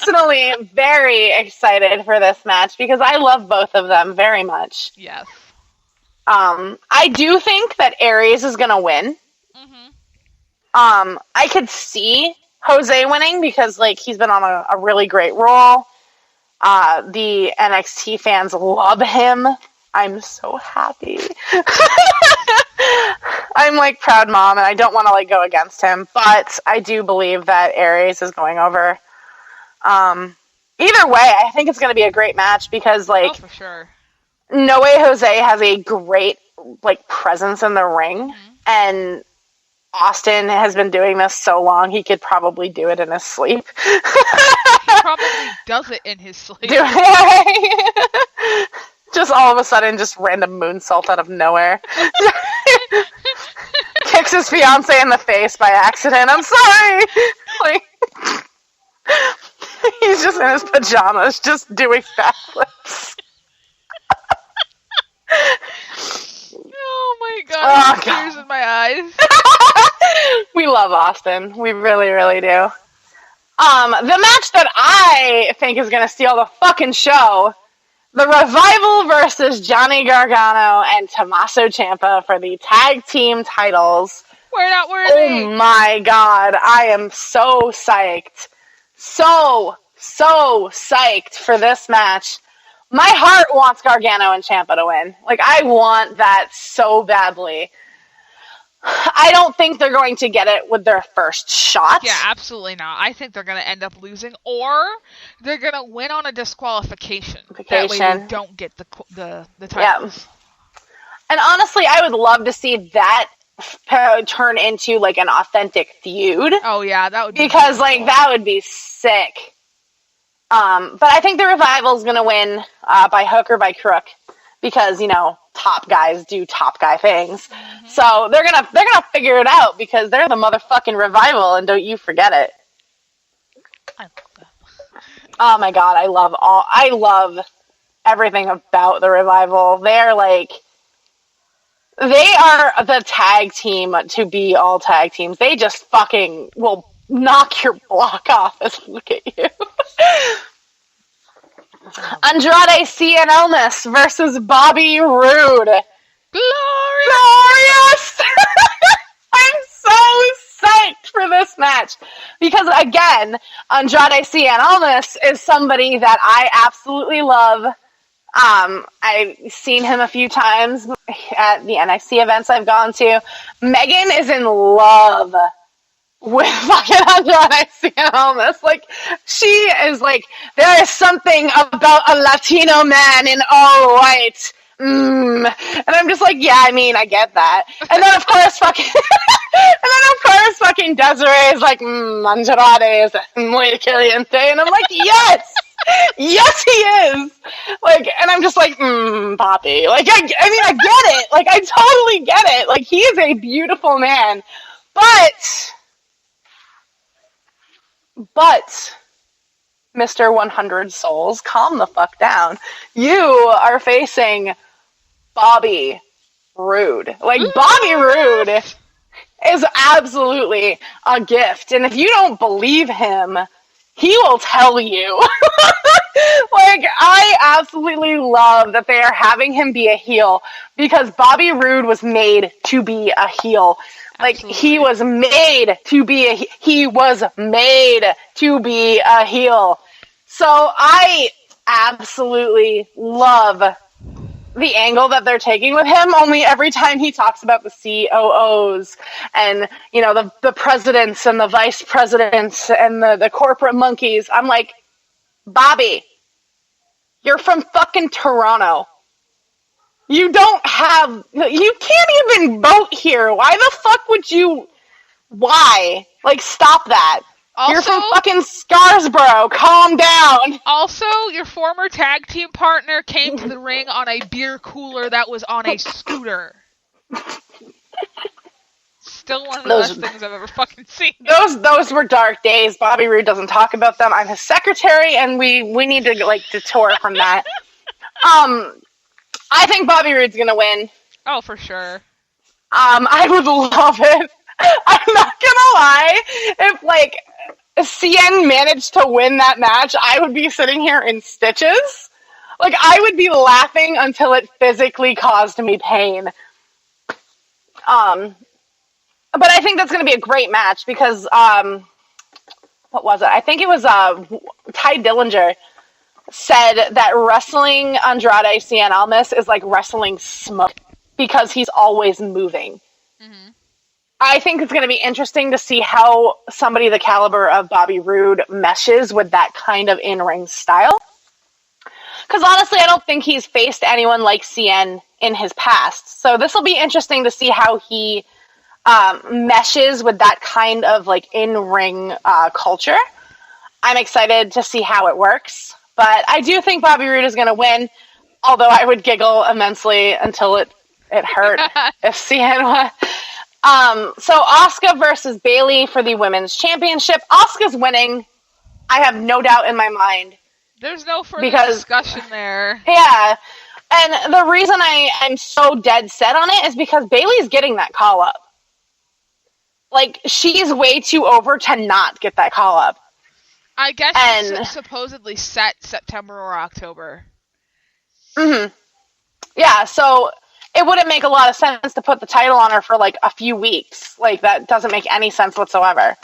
personally very excited for this match because I love both of them very much. Yes. I do think that Aries is going to win. I could see Jose winning because, like, he's been on a really great roll. The NXT fans love him. I'm so happy. I'm, like, proud mom, and I don't want to, like, go against him, but I do believe that Aries is going over. Either way, I think it's going to be a great match because, like, for sure. No Way Jose has a great, like, presence in the ring, and Austin has been doing this so long, he could probably do it in his sleep. He probably does it in his sleep. Just all of a sudden, just random moonsault out of nowhere. Kicks his fiance in the face by accident. I'm sorry! Like, he's just in his pajamas, just doing backflips. Oh my god, tears in my eyes. We love Austin. We really, really do. The match that I think is going to steal the fucking show, the Revival versus Johnny Gargano and Tommaso Ciampa for the tag team titles. We're not worthy. Oh my god, I am so psyched. So psyched for this match. My heart wants Gargano and Ciampa to win. Like, I want that so badly. I don't think they're going to get it with their first shot. Yeah, absolutely not. I think they're going to end up losing, or they're going to win on a disqualification. That way they don't get the titles. Yeah. And honestly, I would love to see that turn into, like, an authentic feud. Oh, yeah, that would be because, like, that would be sick. But I think the Revival's going to win by hook or by crook because, you know, top guys do top guy things. Mm-hmm. So they're gonna figure it out because they're the motherfucking Revival, and don't you forget it. I love that. Oh my god, I love everything about the Revival. They are the tag team to be all tag teams. They just fucking will knock your block off and look at you. Andrade Cien Almas versus Bobby Roode. Glorious! I'm so psyched for this match. Because, again, Andrade Cien Almas is somebody that I absolutely love. I've seen him a few times at the NXT events I've gone to. Megan is in love with fucking Andrade Cien Almas. Like, she is like, there is something about a Latino man in all white. And I'm just like, yeah, I mean, I get that. And then of course fucking Desiree is like, Andrade is muy caliente. And I'm like, yes! Yes, he is! Like, and I'm just like, Poppy. Like, I mean, I get it. Like, I totally get it. Like, he is a beautiful man. But, Mr. 100 Souls, calm the fuck down. You are facing Bobby Roode. Like, Bobby Roode is absolutely a gift. And if you don't believe him, he will tell you. Like, I absolutely love that they are having him be a heel because Bobby Roode was made to be a heel. Like, absolutely. He was made to be a heel. So I absolutely love the angle that they're taking with him, only every time he talks about the COOs and, you know, the presidents and the vice presidents and the corporate monkeys, I'm like, Bobby, you're from fucking Toronto. You can't even vote here. Why the fuck would you? Why? Like, stop that. Also, you're from fucking Scarsborough. Calm down. Also, your former tag team partner came to the ring on a beer cooler that was on a scooter. Still one of the best things I've ever fucking seen. Those were dark days. Bobby Roode doesn't talk about them. I'm his secretary, and we need to, like, detour from that. I think Bobby Roode's gonna win. Oh, for sure. I would love it. I'm not gonna lie. If, like, CN managed to win that match, I would be sitting here in stitches. Like, I would be laughing until it physically caused me pain. But I think that's going to be a great match because, what was it? I think it was Ty Dillinger said that wrestling Andrade Cien Almas is like wrestling smoke because he's always moving. Mm-hmm. I think it's going to be interesting to see how somebody the caliber of Bobby Roode meshes with that kind of in-ring style. Because honestly, I don't think he's faced anyone like CN in his past. So this will be interesting to see how he meshes with that kind of like in-ring culture. I'm excited to see how it works. But I do think Bobby Roode is going to win, although I would giggle immensely until it hurt if CN won. So Asuka versus Bayley for the women's championship. Asuka's winning. I have no doubt in my mind. There's no further discussion there. Yeah. And the reason I'm so dead set on it is because Bayley's getting that call up. Like, she's way too over to not get that call up. I guess it's supposedly set September or October. Mm-hmm. Yeah, so it wouldn't make a lot of sense to put the title on her for, like, a few weeks. Like, that doesn't make any sense whatsoever.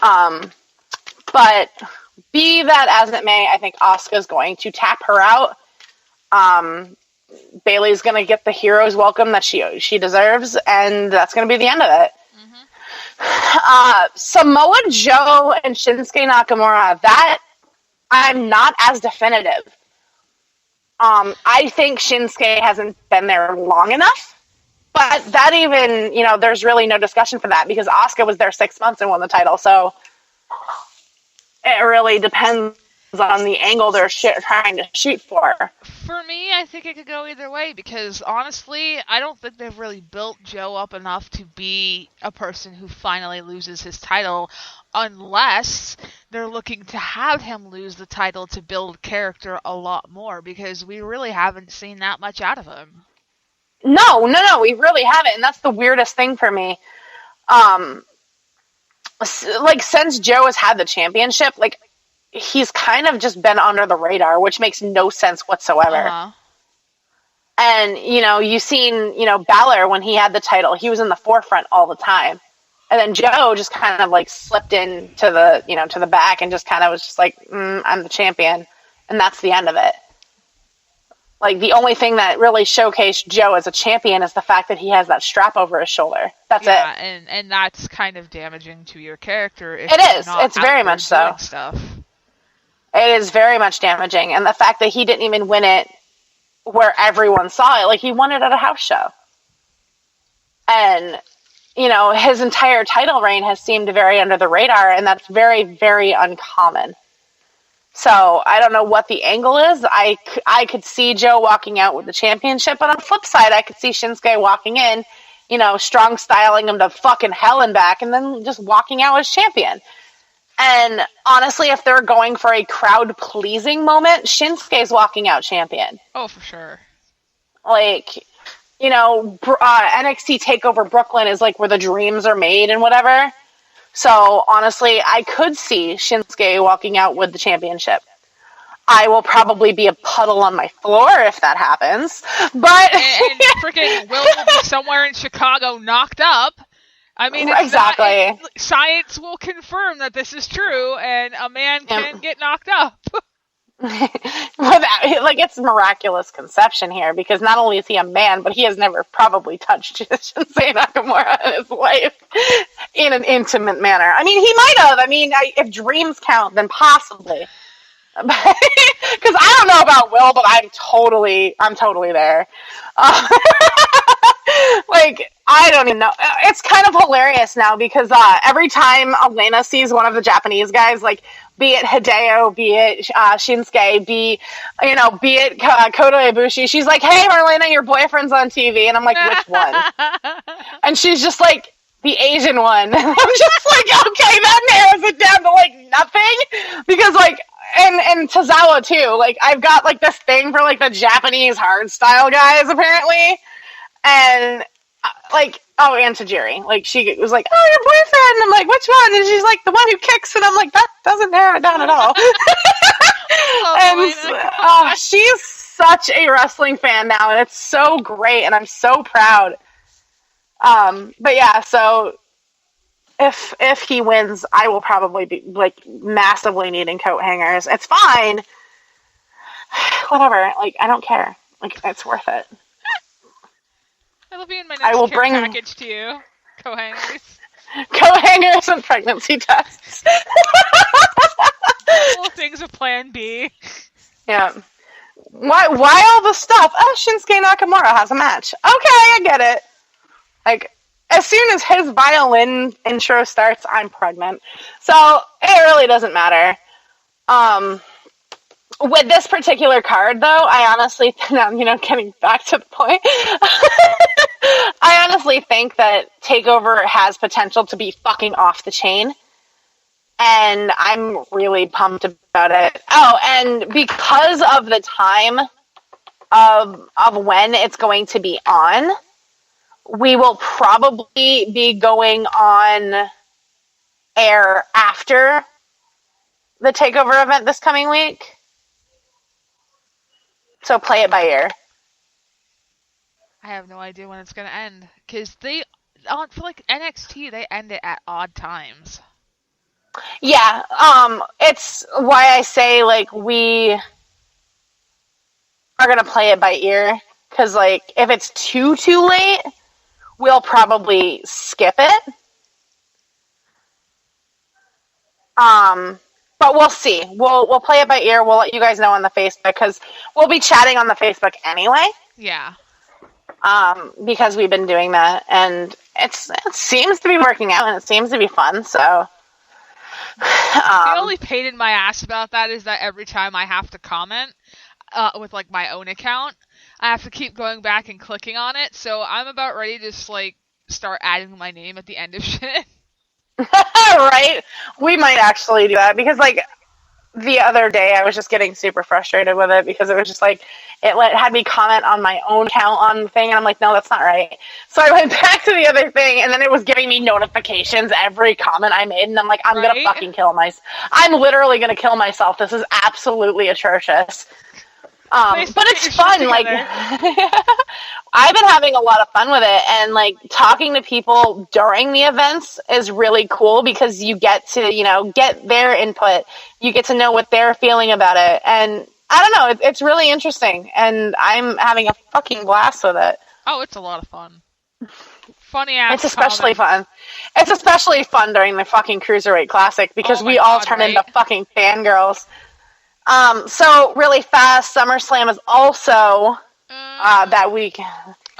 But be that as it may, I think Asuka's going to tap her out. Bayley's going to get the hero's welcome that she deserves, and that's going to be the end of it. Mm-hmm. Samoa Joe and Shinsuke Nakamura, that I'm not as definitive. I think Shinsuke hasn't been there long enough, but that even, there's really no discussion for that because Asuka was there 6 months and won the title, so it really depends on the angle they're trying to shoot for. For me, I think it could go either way because honestly, I don't think they've really built Joe up enough to be a person who finally loses his title unless they're looking to have him lose the title to build character a lot more because we really haven't seen that much out of him. No, we really haven't, and that's the weirdest thing for me. Like, since Joe has had the championship, like, he's kind of just been under the radar, which makes no sense whatsoever. Uh-huh. And, you've seen, Balor, when he had the title, he was in the forefront all the time. And then Joe just kind of, like, slipped into the, to the back and just kind of was just like, I'm the champion. And that's the end of it. Like, the only thing that really showcased Joe as a champion is the fact that he has that strap over his shoulder. That's it. Yeah, and that's kind of damaging to your character. If it is. It's very much so. Stuff. It is very much damaging. And the fact that he didn't even win it where everyone saw it, like, he won it at a house show. And, his entire title reign has seemed very under the radar, and that's very, very uncommon. So I don't know what the angle is. I could see Joe walking out with the championship, but on the flip side, I could see Shinsuke walking in, strong styling him to fucking hell and back, and then just walking out as champion. And honestly, if they're going for a crowd-pleasing moment, Shinsuke's walking out champion. Oh, for sure. Like, NXT Takeover Brooklyn is like where the dreams are made and whatever. So, honestly, I could see Shinsuke walking out with the championship. I will probably be a puddle on my floor if that happens. But and freaking Will be somewhere in Chicago knocked up. I mean, exactly. Science will confirm that this is true, and a man can get knocked up. It's miraculous conception here, because not only is he a man, but he has never probably touched Shinsuke Nakamura in his life in an intimate manner. I mean, he might have. I mean, if dreams count, then possibly. Because I don't know about Will, but I'm totally there. I don't even know. It's kind of hilarious now because every time Elena sees one of the Japanese guys, like, be it Hideo, be it Shinsuke, be it Kota Ibushi, she's like, "Hey, Marlena, your boyfriend's on TV," and I'm like, "Which one?" And she's just like, "The Asian one." I'm just like, okay, that narrows it down to like nothing, because like, and Tozawa too. Like, I've got like this thing for like the Japanese hard style guys apparently, and and Tajiri. Like, she was like, oh, your boyfriend. And I'm like, which one? And she's like, the one who kicks. And I'm like, that doesn't narrow it down at all. And she's such a wrestling fan now, and it's so great, and I'm so proud. But yeah, so if he wins, I will probably be like massively needing coat hangers. It's fine. Whatever. Like, I don't care. Like, it's worth it. It'll be in my next care package to you. Coat hangers. Coat hangers and pregnancy tests. Little things of Plan B. Yeah. Why all the stuff? Oh, Shinsuke Nakamura has a match. Okay, I get it. Like, as soon as his violin intro starts, I'm pregnant. So, it really doesn't matter. With this particular card, though, I honestly, now, getting back to the point, I honestly think that TakeOver has potential to be fucking off the chain. And I'm really pumped about it. Oh, and because of the time of when it's going to be on, we will probably be going on air after the TakeOver event this coming week. So play it by ear. I have no idea when it's going to end. Because for like NXT, they end it at odd times. Yeah, it's why I say, like, we are going to play it by ear. Because, like, if it's too late, we'll probably skip it. But we'll see. We'll play it by ear. We'll let you guys know on the Facebook, because we'll be chatting on the Facebook anyway. Yeah. Because we've been doing that, and it seems to be working out, and it seems to be fun, so... The only pain in my ass about that is that every time I have to comment with like my own account, I have to keep going back and clicking on it. So I'm about ready to just like start adding my name at the end of shit. Right? We might actually do that, because like the other day I was just getting super frustrated with it, because it was just like it had me comment on my own account on the thing, and I'm like, no, that's not right. So I went back to the other thing, and then it was giving me notifications every comment I made, and I'm like, I'm gonna fucking kill myself. I'm literally gonna kill myself. This is absolutely atrocious. But it's fun. Like, I've been having a lot of fun with it, and like talking to people during the events is really cool, because you get to, get their input. You get to know what they're feeling about it, and I don't know, it's really interesting, and I'm having a fucking blast with it. Oh, it's a lot of fun. Funny ass. It's especially fun. It's especially fun during the fucking Cruiserweight Classic, because we all turn into fucking fangirls. So really fast, SummerSlam is also that week.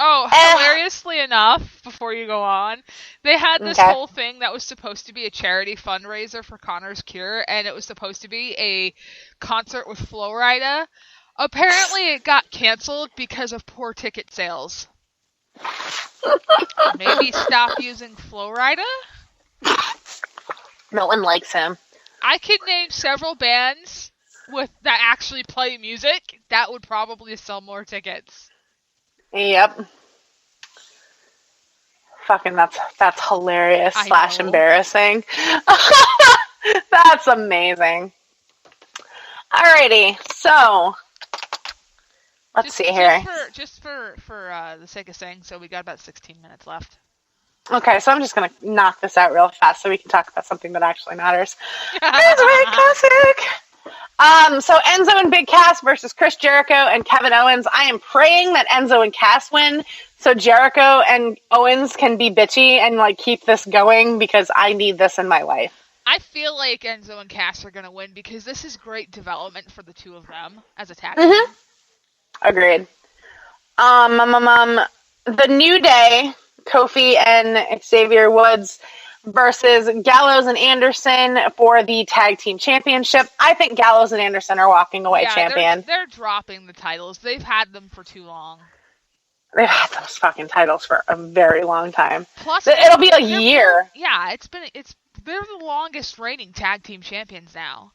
Oh, hilariously enough, before you go on, they had this whole thing that was supposed to be a charity fundraiser for Connor's cure, and it was supposed to be a concert with Flo Rida. Apparently it got canceled because of poor ticket sales. Maybe stop using Flo Rida? No one likes him. I could name several bands that actually play music that would probably sell more tickets. Yep. Fucking that's hilarious / embarrassing. That's amazing. Alrighty, so let's see here. Just for the sake of saying, so we got about 16 minutes left. Okay, so I'm just gonna knock this out real fast so we can talk about something that actually matters. Cruiserweight Classic. So Enzo and Big Cass versus Chris Jericho and Kevin Owens. I am praying that Enzo and Cass win, so Jericho and Owens can be bitchy and like keep this going, because I need this in my life. I feel like Enzo and Cass are gonna win, because this is great development for the two of them as a tag team. Mm-hmm. Agreed. The New Day, Kofi and Xavier Woods versus Gallows and Anderson for the Tag Team Championship. I think Gallows and Anderson are walking away champion. They're dropping the titles. They've had them for too long. They've had those fucking titles for a very long time. Plus, it'll be a year. They're the longest reigning Tag Team Champions now.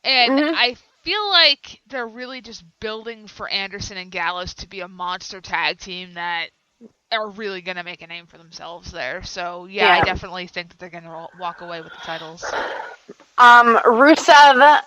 And I feel like they're really just building for Anderson and Gallows to be a monster tag team that are really going to make a name for themselves there. So, yeah, I definitely think that they're going to walk away with the titles. Rusev